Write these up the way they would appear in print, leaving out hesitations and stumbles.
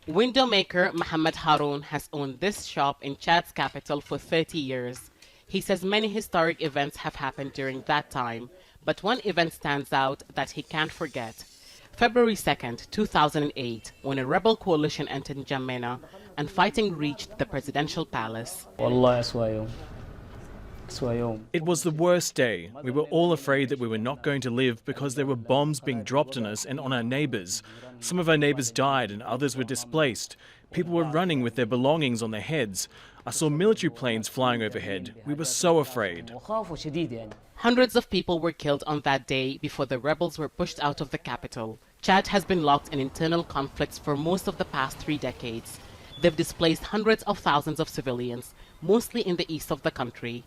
Window maker MAHAMAT HAROUN has owned this shop in Chad's capital for 30 years. He says many historic events have happened during that time, but one event stands out that he can't forget. February 2nd, 2008, when a rebel coalition entered Ndjamena and fighting reached the presidential palace. It was the worst day. We were all afraid that we were not going to live because there were bombs being dropped on us and on our neighbours. Some of our neighbours died and others were displaced. People were running with their belongings on their heads. I saw military planes flying overhead. We were so afraid. Hundreds of people were killed on that day before the rebels were pushed out of the capital. Chad has been locked in internal conflicts for most of the past 3 decades. They've displaced hundreds of thousands of civilians, mostly in the east of the country.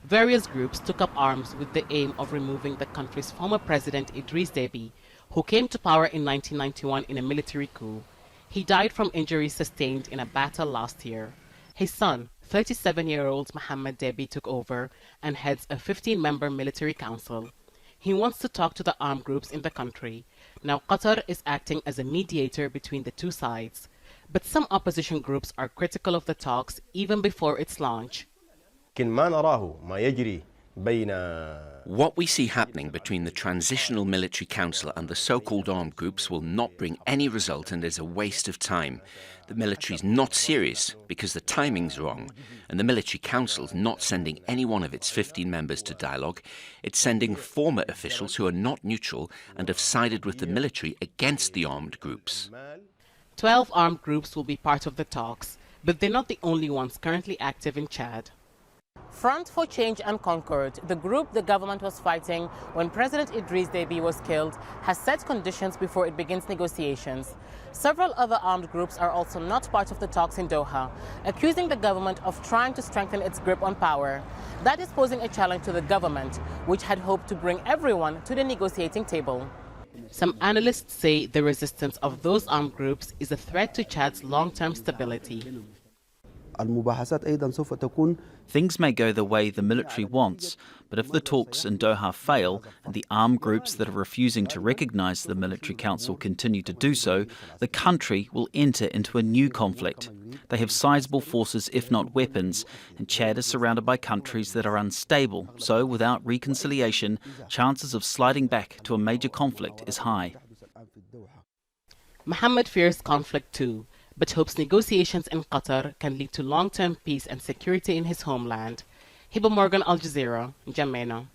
Various groups took up arms with the aim of removing the country's former president Idriss Déby, who came to power in 1991 in a military coup. He died from injuries sustained in a battle last year. His son, 37-year-old Mohammed Déby, took over and heads a 15-member military council. He wants to talk to the armed groups in the country. Now Qatar is acting as a mediator between the two sides. But some opposition groups are critical of the talks even before its launch. What we see happening between the Transitional Military Council and the so-called armed groups will not bring any result and is a waste of time. The military is not serious because the timing's wrong, and the Military Council's not sending any one of its 15 members to dialogue. It's sending former officials who are not neutral and have sided with the military against the armed groups. 12 armed groups will be part of the talks, but they're not the only ones currently active in Chad. Front for Change and Concord, the group the government was fighting when President Idriss Déby was killed, has set conditions before it begins negotiations. Several other armed groups are also not part of the talks in Doha, accusing the government of trying to strengthen its grip on power. That is posing a challenge to the government, which had hoped to bring everyone to the negotiating table. Some analysts say the resistance of those armed groups is a threat to Chad's long-term stability. Things may go the way the military wants, but if the talks in Doha fail and the armed groups that are refusing to recognise the military council continue to do so, the country will enter into a new conflict. They have sizable forces, if not weapons, and Chad is surrounded by countries that are unstable, so without reconciliation, chances of sliding back to a major conflict is high. Mohammed fears conflict too, but hopes negotiations in Qatar can lead to long-term peace and security in his homeland. Hiba, Aljazeera, Ndjamena.